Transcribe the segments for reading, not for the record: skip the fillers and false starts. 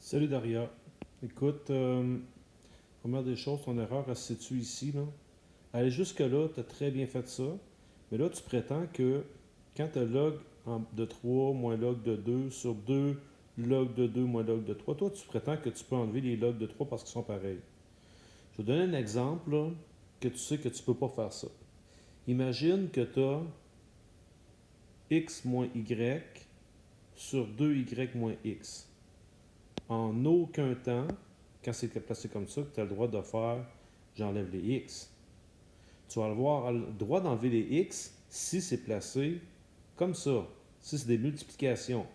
Salut Daria. Écoute, première des choses, ton erreur, elle se situe ici, là. Aller jusque-là, tu as très bien fait ça, mais là, tu prétends que quand tu as de 3 moins log de 2 sur 2 log de 2 moins log de 3, toi, tu prétends que tu peux enlever les logs de 3 parce qu'ils sont pareils. Je vais te donner un exemple, là, que tu sais que tu ne peux pas faire ça. Imagine que tu as x moins y sur 2y moins x. En aucun temps, quand c'est placé comme ça, que tu as le droit de faire j'enlève les x. Tu vas avoir le droit d'enlever les x si c'est placé comme ça. Si c'est des multiplications.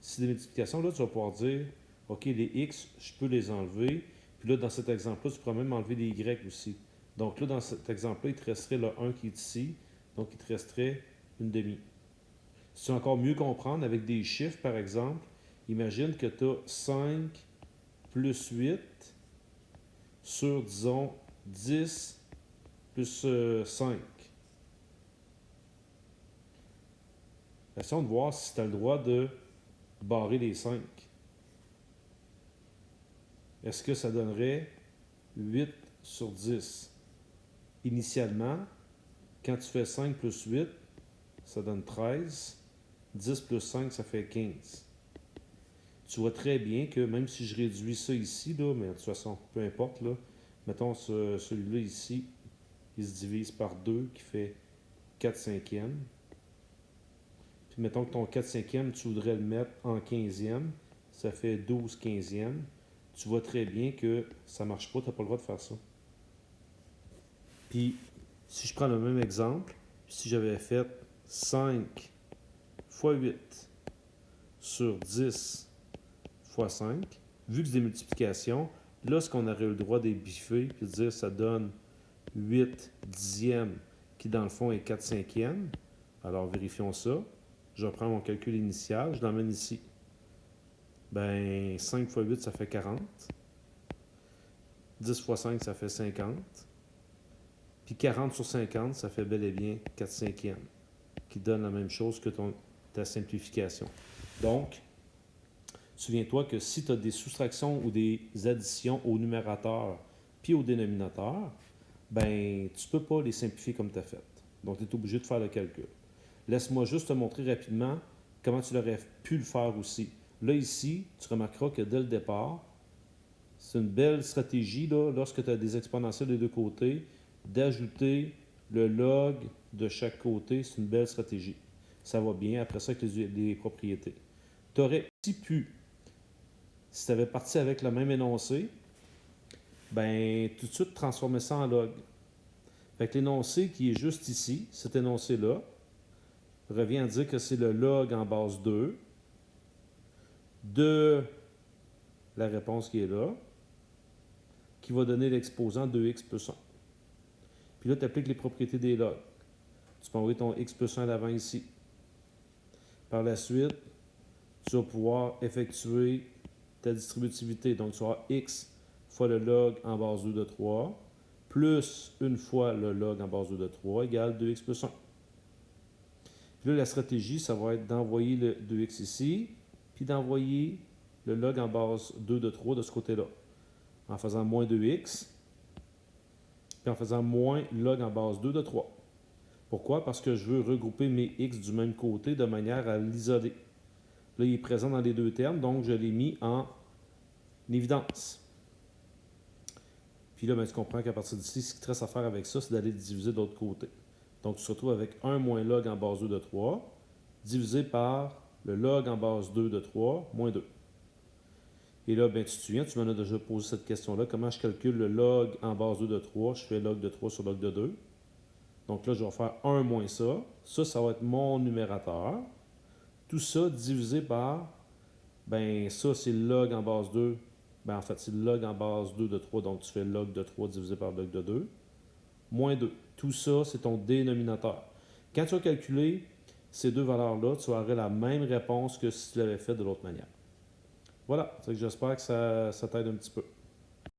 Si c'est des multiplications, là, tu vas pouvoir dire OK, les x, je peux les enlever. Puis là, dans cet exemple-là, tu pourras même enlever les y aussi. Donc là, dans cet exemple-là, il te resterait le 1 qui est ici. Donc, il te resterait une demi. Si tu veux encore mieux comprendre avec des chiffres, par exemple, imagine que tu as 5 plus 8 sur, disons, 10 plus 5. Essayons de voir si tu as le droit de barrer les 5. Est-ce que ça donnerait 8 sur 10? Initialement, quand tu fais 5 plus 8, ça donne 13. 10 plus 5, ça fait 15. Tu vois très bien que même si je réduis ça ici, là, mais de toute façon, peu importe, là, mettons celui-là ici, il se divise par 2 qui fait 4 cinquièmes. Puis mettons que ton 4 cinquièmes, tu voudrais le mettre en 15e, ça fait 12 quinzièmes. Tu vois très bien que ça ne marche pas, tu n'as pas le droit de faire ça. Puis, si je prends le même exemple, si j'avais fait 5 fois 8 sur 10 fois 5, vu que c'est des multiplications, là, ce qu'on aurait le droit des biffer, puis de dire ça donne 8 dixièmes, qui dans le fond est 4 cinquièmes. Alors, vérifions ça. Je reprends mon calcul initial, je l'emmène ici. Ben, 5 fois 8, ça fait 40. 10 fois 5, ça fait 50. Puis 40 sur 50, ça fait bel et bien 4 cinquièmes, qui donne la même chose que ta simplification. Donc, souviens-toi que si tu as des soustractions ou des additions au numérateur puis au dénominateur, ben, tu ne peux pas les simplifier comme tu as fait. Donc, tu es obligé de faire le calcul. Laisse-moi juste te montrer rapidement comment tu aurais pu le faire aussi. Là, ici, tu remarqueras que dès le départ, c'est une belle stratégie, là, lorsque tu as des exponentielles des deux côtés, d'ajouter le log de chaque côté. C'est une belle stratégie. Ça va bien. Après ça, avec les propriétés. Tu aurais aussi pu, si tu avais parti avec le même énoncé, ben, tout de suite transformer ça en log. Fait que l'énoncé qui est juste ici, cet énoncé-là, revient à dire que c'est le log en base 2 de la réponse qui est là, qui va donner l'exposant 2x plus 1. Puis là, tu appliques les propriétés des logs. Tu peux envoyer ton x plus 1 à l'avant ici. Par la suite, tu vas pouvoir effectuer ta distributivité. Donc, tu vas avoir x fois le log en base 2 de 3, plus une fois le log en base 2 de 3, égale 2x plus 1. Puis là, la stratégie, ça va être d'envoyer le 2x ici, puis d'envoyer le log en base 2 de 3 de ce côté-là, en faisant moins 2x, puis en faisant moins log en base 2 de 3. Pourquoi? Parce que je veux regrouper mes x du même côté de manière à l'isoler. Là, il est présent dans les deux termes, donc je l'ai mis en évidence. Puis là, ben, tu comprends qu'à partir d'ici, ce qui te reste à faire avec ça, c'est d'aller diviser de l'autre côté. Donc, tu te retrouves avec 1 moins log en base 2 de 3, divisé par le log en base 2 de 3, moins 2. Et là, ben, tu te souviens, tu m'en as déjà posé cette question-là. Comment je calcule le log en base 2 de 3? Je fais log de 3 sur log de 2. Donc là, je vais faire 1 moins ça. Ça va être mon numérateur. Tout ça divisé par, ben ça, c'est le log en base 2. Ben en fait, c'est le log en base 2 de 3. Donc tu fais log de 3 divisé par log de 2. Moins 2. Tout ça, c'est ton dénominateur. Quand tu vas calculer ces deux valeurs-là, tu aurais la même réponse que si tu l'avais fait de l'autre manière. Voilà, j'espère que ça t'aide un petit peu.